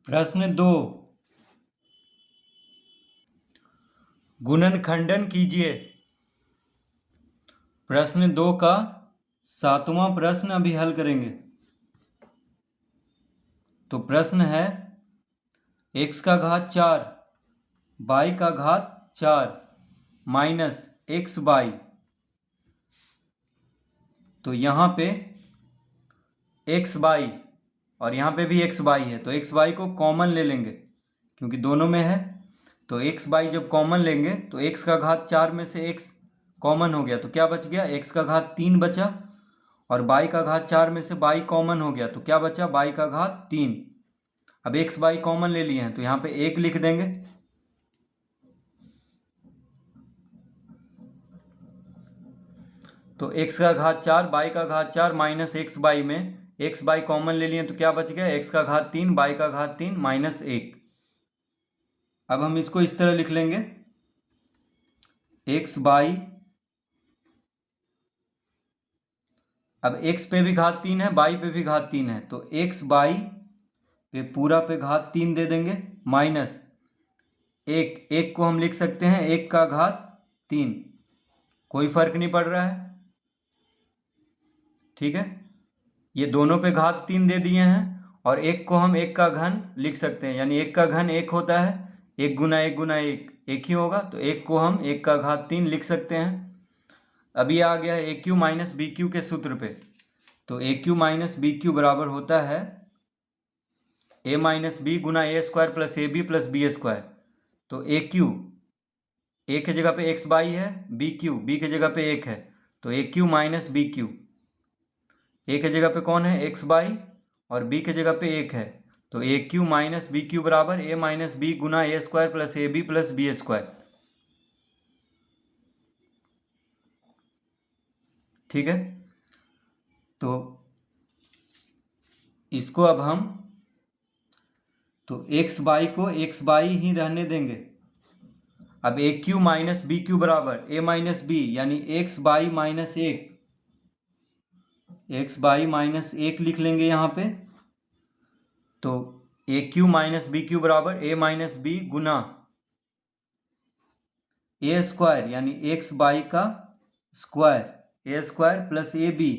प्रश्न 2, गुणनखंडन कीजिए। प्रश्न 2 का 7वां प्रश्न अभी हल करेंगे। तो प्रश्न है x का घात 4 y का घात 4 माइनस एक्स बाई। तो यहाँ पे एक्स बाई और यहाँ पे भी एक्स बाई है, तो एक्स बाई को कॉमन ले लेंगे क्योंकि दोनों में है। तो एक्स बाई जब कॉमन लेंगे तो एक्स का घात 4 में से एक्स कॉमन हो गया तो क्या बच गया, एक्स का घात 3 बचा। और बाई का घात 4 में से बाई कॉमन हो गया तो क्या बचा, बाई का घात 3। अब एक्स बाई कॉमन ले लिए हैं तो यहाँ पे 1 लिख देंगे। तो x का घात 4 बाई का घात 4 माइनस एक्स बाई में एक्स बाई कॉमन ले लिए तो क्या बच गया, x का घात 3 बाई का घात 3 माइनस 1। अब हम इसको इस तरह लिख लेंगे, x बाई, अब x पे भी घात 3 है, बाई पे भी घात 3 है, तो x बाई पे पूरा पे घात 3 दे देंगे माइनस एक को हम लिख सकते हैं 1 का घात 3, कोई फर्क नहीं पड़ रहा है। ठीक है, ये दोनों पे घात 3 दे दिए हैं और एक को हम 1 का घन लिख सकते हैं, यानी 1 का घन 1 होता है, 1 गुना 1 गुना 1 1 ही होगा, तो 1 को हम 1 का घात 3 लिख सकते हैं। अभी आ गया है A Q minus B Q के सूत्र पे। तो A Q minus B Q बराबर होता है ए माइनस बी गुना A square plus A B plus B square. तो ए क्यू, ए की जगह पे एक्स बाई है, बी क्यू बी की जगह पे 1 है, तो A Q minus B Q, A की जगह पे कौन है, एक्स बाई, और बी की जगह पे 1 है, तो A Q minus B Q बराबर ए माइनस बी गुना A square plus A B plus B square. ठीक है, तो इसको अब हम, तो एक्स बाई को एक्स बाई ही रहने देंगे। अब A Q minus B Q बराबर ए माइनस बी, यानी X by minus 1, X by minus 1 लिख लेंगे यहाँ पे। तो A Q minus B Q बराबर ए माइनस बी गुना ए स्क्वायर, यानी एक्स बाई का square, A square plus A B.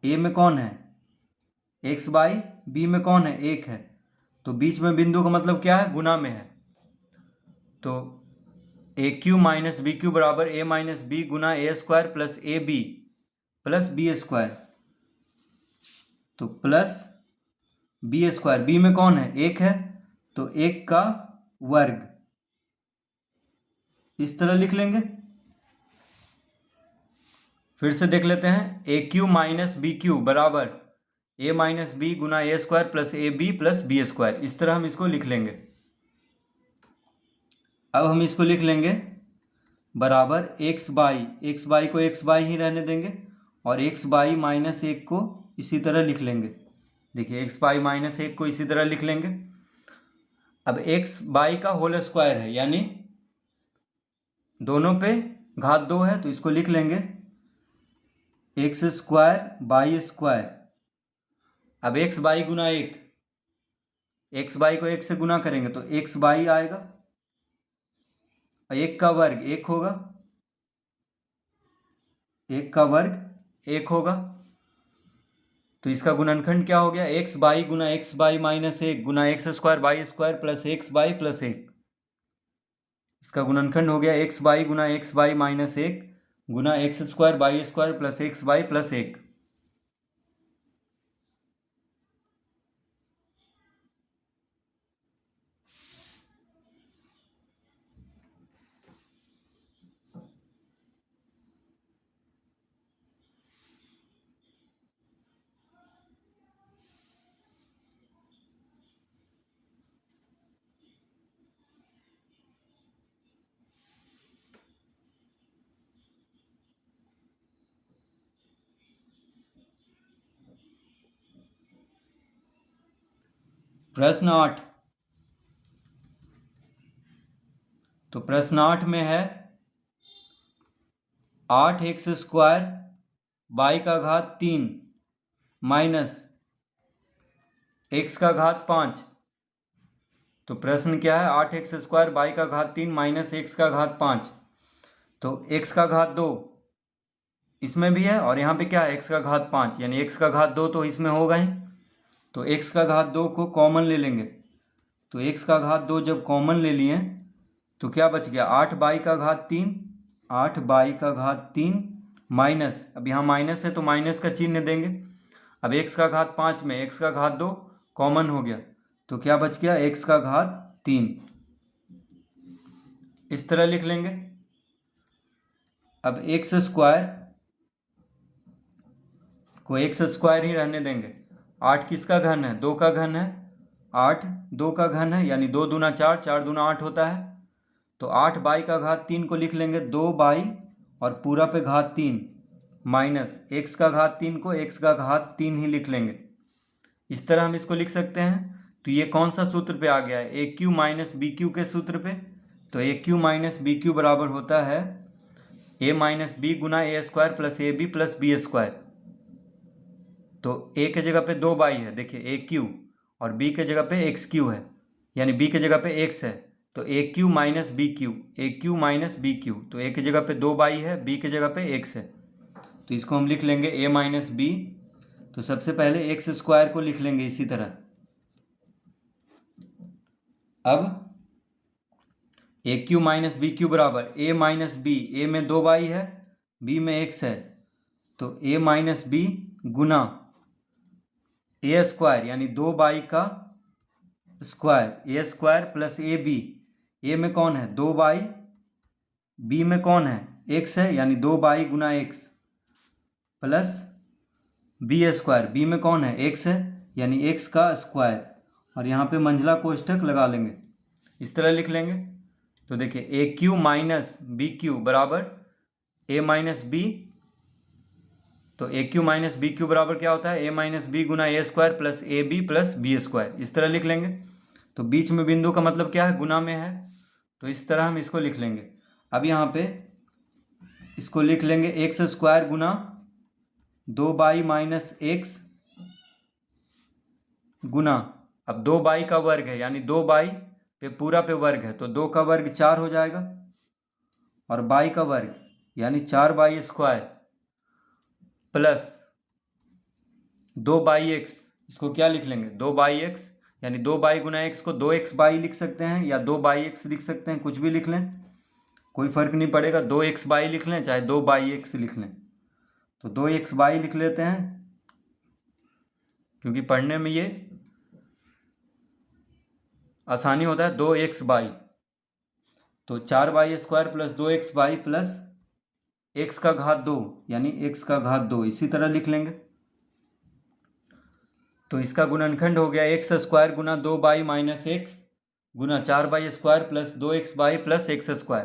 A में कौन है, एक्स बाई, बी में कौन है, 1 है, तो बीच में बिंदु का मतलब क्या है, गुना में है। तो A Q minus B Q बराबर ए माइनस बी गुना A square plus A B plus B square, तो प्लस बी स्क्वायर, बी में कौन है, 1 है, तो 1 का वर्ग, इस तरह लिख लेंगे। फिर से देख लेते हैं, A Q minus B Q बराबर ए माइनस बी गुना A square plus A B plus B square, इस तरह हम इसको लिख लेंगे। अब हम इसको लिख लेंगे बराबर एक्स बाई को एक्स बाई ही रहने देंगे और एक्स बाई माइनस 1 को इसी तरह लिख लेंगे। देखिए एक्स बाई माइनस 1 को इसी तरह लिख लेंगे। अब एक्स बाई का होल स्क्वायर है, यानी दोनों पे घात 2 है, तो इसको लिख लेंगे एक्स स्क्वायर बाई स्क्वायर। अब x by Guna 1, X by को 1 से गुना करेंगे तो एक्स बाई आएगा, 1 का वर्ग 1 होगा, 1 का वर्ग 1 होगा, तो इसका गुणनखंड क्या हो गया, x by Guna x by minus 1 Guna x square by square plus x by plus 1। इसका गुणनखंड हो गया x by Guna x by minus 1 Guna x square by square plus x by plus 1। प्रश्न 8, तो प्रश्न 8 में है 8x स्क्वायर बाई का घात 3 माइनस x का घात 5। तो प्रश्न क्या है, 8x² y का घात 3 माइनस x का घात 5। तो x का घात 2 इसमें भी है और यहाँ पे क्या है, x का घात 5, यानी x का घात 2 तो इसमें होगा ही। तो x का घात 2 को कॉमन ले लेंगे। तो x का घात 2 जब कॉमन ले लिए तो क्या बच गया, 8y का घात 3, 8y का घात 3 माइनस, अब यहाँ माइनस है तो माइनस का चिन्ह देंगे। अब x का घात 5 में x का घात 2 कॉमन हो गया तो क्या बच गया, x का घात 3। इस तरह लिख लेंगे। अब x² को x² ही रहने देंगे। 8 किसका घन है, 2 का घन है। 8 2 का घन है, यानी 2 दूना 4, 4 दूना 8 होता है। तो 8y का घात 3 को लिख लेंगे 2y और पूरा पे घात 3 माइनस x का घात 3 को x का घात 3 ही लिख लेंगे। इस तरह हम इसको लिख सकते हैं। तो ये कौन सा सूत्र पे आ गया है, AQ माइनस BQ के सूत्र पे। तो AQ माइनस BQ बराबर होता है A माइनस बी गुना A² plus AB plus B²। तो A के जगह पे 2y है, देखिए AQ, और B के जगह पे XQ है, यानी B के जगह पे x है। तो AQ minus BQ, AQ minus BQ, तो A की जगह पे 2y है, B की जगह पे x है। तो इसको हम लिख लेंगे A माइनस B। तो सबसे पहले x² को लिख लेंगे इसी तरह। अब AQ माइनस BQ बराबर A माइनस B, A में 2y है, B में x है, तो A minus B Guna A² यानी 2y का square, A² plus AB। A में कौन है, 2y, B में कौन है, x है, यानी 2y गुना x प्लस B²। B में कौन है, x है, यानी x का स्क्वायर, और यहाँ पे मंझला कोष्ठक लगा लेंगे। इस तरह लिख लेंगे। तो देखिए AQ माइनस BQ बराबर A माइनस B। तो AQ माइनस BQ बराबर क्या होता है, A minus B Guna A² plus AB plus B²। इस तरह लिख लेंगे। तो बीच में बिंदु का मतलब क्या है, गुना में है, तो इस तरह हम इसको लिख लेंगे। अब यहाँ पे इसको लिख लेंगे x² गुना 2y माइनस x गुना, अब 2y का वर्ग है, यानी 2y पे पूरा पे वर्ग है, तो 2 का वर्ग 4 हो जाएगा, और y का वर्ग यानी 4y² प्लस 2x, इसको क्या लिख लेंगे, 2x, यानी 2y गुना x को 2xy लिख सकते हैं या 2x लिख सकते हैं, कुछ भी लिख लें, कोई फर्क नहीं पड़ेगा। 2xy लिख लें चाहे 2x लिख लें। तो 2xy लिख लेते हैं, क्योंकि पढ़ने में ये आसानी होता है। 2xy, तो 4y² plus 2xy plus x का घात 2, यानी x का घात 2, इसी तरह लिख लेंगे। तो इसका गुणनखंड हो गया x² गुना 2y माइनस x गुना 4y² plus 2xy plus x²।